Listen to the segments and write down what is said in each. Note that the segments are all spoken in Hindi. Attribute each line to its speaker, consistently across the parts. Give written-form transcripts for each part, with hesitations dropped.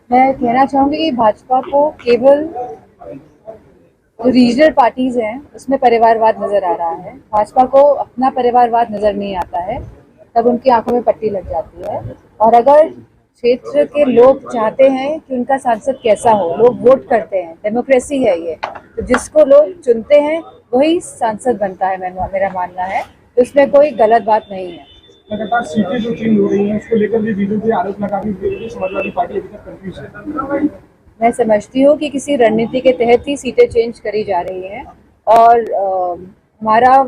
Speaker 1: मैं कहना चाहूँगी कि भाजपा को केवल जो रीजनल पार्टीज हैं उसमें परिवारवाद नजर आ रहा है। भाजपा को अपना परिवारवाद नजर नहीं आता है, तब उनकी आंखों में पट्टी लग जाती है। और अगर क्षेत्र के लोग चाहते हैं कि उनका सांसद कैसा हो, लोग वोट करते हैं, डेमोक्रेसी है ये, तो जिसको लोग चुनते हैं वही सांसद बनता है, मेरा मानना है। तो इसमें कोई गलत बात नहीं है।
Speaker 2: लगातार सीटें जो चेंज हो रही हैं उसको लेकर भी बीजेपी आरोप लगा रही है कि समाजवादी पार्टी अभी तक कंफ्यूज है।
Speaker 1: मैं समझती हूँ कि किसी रणनीति के तहत ही सीटें चेंज करी जा रही हैं और हमारा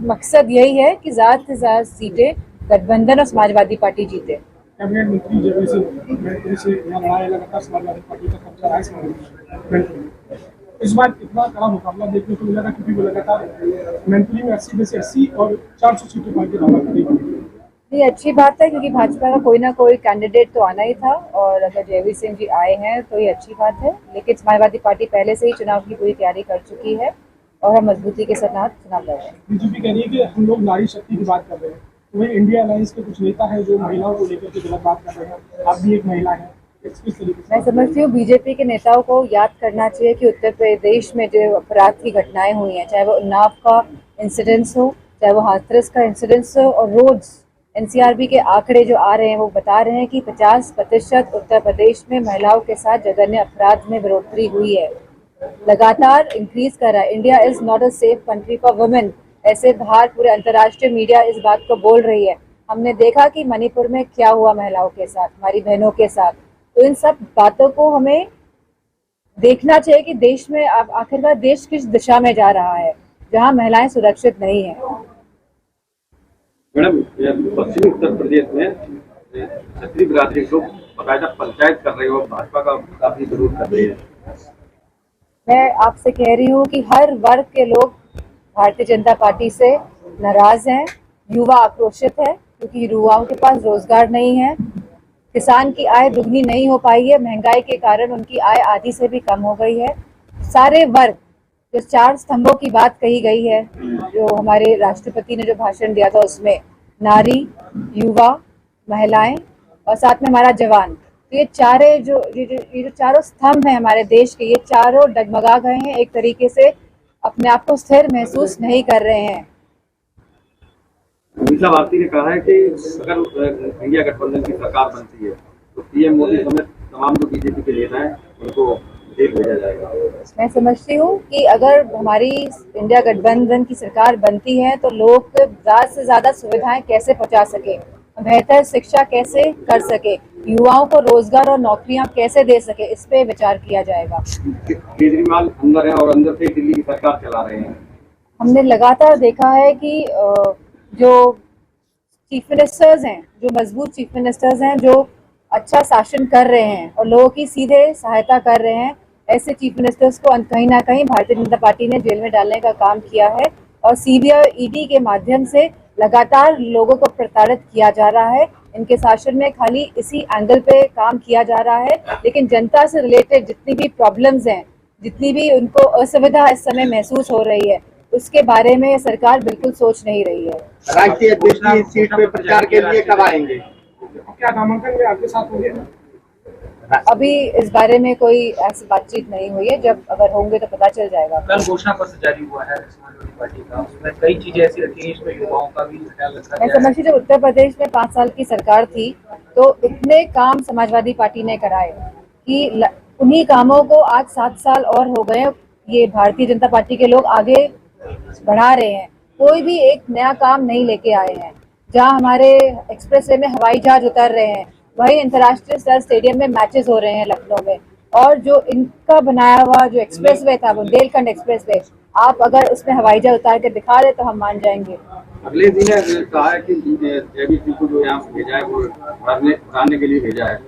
Speaker 1: मकसद यही है कि ज़्यादा से ज़्यादा सीटें गठबंधन और समाजवादी पार्टी जीते।
Speaker 2: कैबिनेट मंत्री जब से लड़ाई लगातार समाजवादी पार्टी का कब्जा रहा है इस बार इतना कड़ा मुकाबला देखने को मिला था, क्योंकि वो लगातार मैनपुरी में 80 में से 80 और 400 सीटें पार के दावा करेगी।
Speaker 1: ये अच्छी बात है, क्योंकि भाजपा का कोई ना कोई कैंडिडेट तो आना ही था और अगर जयवीर सिंह जी आए हैं तो ये अच्छी बात है। लेकिन समाजवादी पार्टी पहले से ही चुनाव की पूरी तैयारी कर चुकी है और हम मजबूती के साथ चुनाव लड़ रहे हैं।
Speaker 2: बीजेपी कह रही है कि हम लोग नारी शक्ति की बात कर रहे हैं, तो वही इंडिया अलायंस के कुछ नेता है जो महिलाओं को लेकर के गलत बात कर रहे हैं। आप भी एक महिला है,
Speaker 1: मैं समझती हूँ बीजेपी के नेताओं को याद करना चाहिए कि उत्तर प्रदेश में जो अपराध की घटनाएं हुई हैं, चाहे वो उन्नाव का इंसिडेंस हो, चाहे वो हाथरस का इंसिडेंस हो, और रोज एनसीआरबी के आंकड़े जो आ रहे हैं वो बता रहे हैं कि 50% उत्तर प्रदेश में महिलाओं के साथ जघन्य अपराध में बढ़ोतरी हुई है, लगातार इंक्रीज कर रहा है। India is not a safe country for women, ऐसे बाहर पूरे अंतर्राष्ट्रीय मीडिया इस बात को बोल रही है। हमने देखा कि मणिपुर में क्या हुआ महिलाओं के साथ, हमारी बहनों के साथ। तो इन सब बातों को हमें देखना चाहिए कि देश में अब आखिरकार देश किस दिशा में जा रहा है, जहां महिलाएं सुरक्षित नहीं है।
Speaker 3: मैडम, पश्चिमी उत्तर प्रदेश में क्षत्रिय बिरादरी लोग बाकायदा पंचायत कर रहे हो, भाजपा का काफी विरोध कर रही है।
Speaker 1: मैं आपसे कह रही हूँ कि हर वर्ग के लोग भारतीय जनता पार्टी से नाराज हैं। युवा आक्रोशित है क्योंकि युवाओं के पास रोजगार नहीं है, किसान की आय दुगनी नहीं हो पाई है, महंगाई के कारण उनकी आय आधी से भी कम हो गई है। सारे वर्ग, जो 4 स्तंभों की बात कही गई है, जो हमारे राष्ट्रपति ने जो भाषण दिया था उसमें नारी, युवा, महिलाएं और साथ में हमारा जवान, तो ये जो चारों स्तंभ हैं हमारे देश के, ये चारों डगमगा गए हैं, एक तरीके से अपने आप को स्थिर महसूस नहीं कर रहे हैं।
Speaker 3: मीसा भारती ने कहा है कि अगर इंडिया गठबंधन की सरकार बनती है तो पीएम मोदी समेत तमाम जो बीजेपी के नेता हैं उनको जेल भेजा जाएगा।
Speaker 1: मैं समझती हूँ कि अगर हमारी इंडिया गठबंधन की सरकार बनती है तो लोग ज़्यादा से ज़्यादा सुविधाएं कैसे पहुँचा सके, बेहतर शिक्षा कैसे कर सके, युवाओं को रोजगार और नौकरियां कैसे दे सके, इस पे विचार किया जाएगा।
Speaker 3: केजरीवाल अंदर है और अंदर से दिल्ली की सरकार चला रहे हैं।
Speaker 1: हमने लगातार देखा है कि जो चीफ मिनिस्टर्स हैं, जो मजबूत चीफ मिनिस्टर्स हैं, जो अच्छा शासन कर रहे हैं और लोगों की सीधे सहायता कर रहे हैं, ऐसे चीफ मिनिस्टर्स को कहीं ना कहीं भारतीय जनता पार्टी ने जेल में डालने का काम किया है और सीबीआई और ईडी के माध्यम से लगातार लोगों को प्रताड़ित किया जा रहा है। इनके शासन में खाली इसी एंगल पे काम किया जा रहा है, लेकिन जनता से रिलेटेड जितनी भी प्रॉब्लम्स हैं, जितनी भी उनको असुविधा इस समय महसूस हो रही है, उसके बारे में सरकार बिल्कुल सोच नहीं रही है।
Speaker 4: राष्ट्रीय अध्यक्ष की सीट पे प्रचार के लिए कब आएंगे?
Speaker 2: क्या नामांकन में आपके साथ होंगे?
Speaker 1: अभी इस बारे में कोई ऐसी बातचीत नहीं हुई है, जब अगर होंगे तो पता चल जाएगा।
Speaker 5: कल घोषणा पत्र जारी हुआ है समाजवादी पार्टी का, उसमें कई चीजें ऐसी रखी हैं, इसमें युवाओं का भी ख्याल रखा
Speaker 1: मैं
Speaker 5: गया है।
Speaker 1: समझती जब उत्तर प्रदेश में 5 साल की सरकार थी तो इतने काम समाजवादी पार्टी ने कराए कि उन्हीं कामों को आज 7 साल और हो गए, ये भारतीय जनता पार्टी के लोग आगे बढ़ा रहे हैं। कोई भी एक नया काम नहीं लेके आए हैं। जहां हमारे एक्सप्रेसवे में हवाई जहाज उतर रहे हैं, वही अंतर्राष्ट्रीय स्तर स्टेडियम में मैचेस हो रहे हैं लखनऊ में। और जो इनका बनाया हुआ जो एक्सप्रेसवे था, बुंदेलखंड एक्सप्रेसवे, आप अगर उसमें हवाई जहाज उतार के दिखा दे तो हम मान जाएंगे।
Speaker 3: अगले दिन कहा है कि जेबीसी को जो यहाँ भेजा है वो भरने के लिए भेजा है।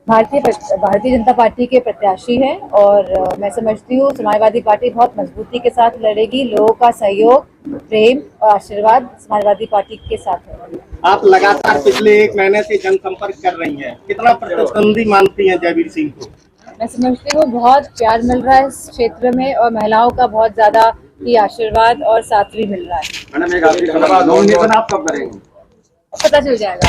Speaker 1: भारतीय जनता पार्टी के प्रत्याशी हैं और मैं समझती हूँ समाजवादी पार्टी बहुत मजबूती के साथ लड़ेगी। लोगों का सहयोग, प्रेम और आशीर्वाद समाजवादी पार्टी के साथ है।
Speaker 4: आप लगातार पिछले 1 महीने से जनसंपर्क कर रही हैं, कितना प्रतिस्पर्धी मानती हैं जयवीर सिंह को?
Speaker 1: मैं समझती हूँ बहुत प्यार मिल रहा है इस क्षेत्र में और महिलाओं का बहुत ज्यादा ही आशीर्वाद और साथ भी मिल रहा है।
Speaker 3: मैडम, एक आखिरी सवाल, नॉमिनेशन आप कब करेंगे?
Speaker 1: पता चल जाएगा।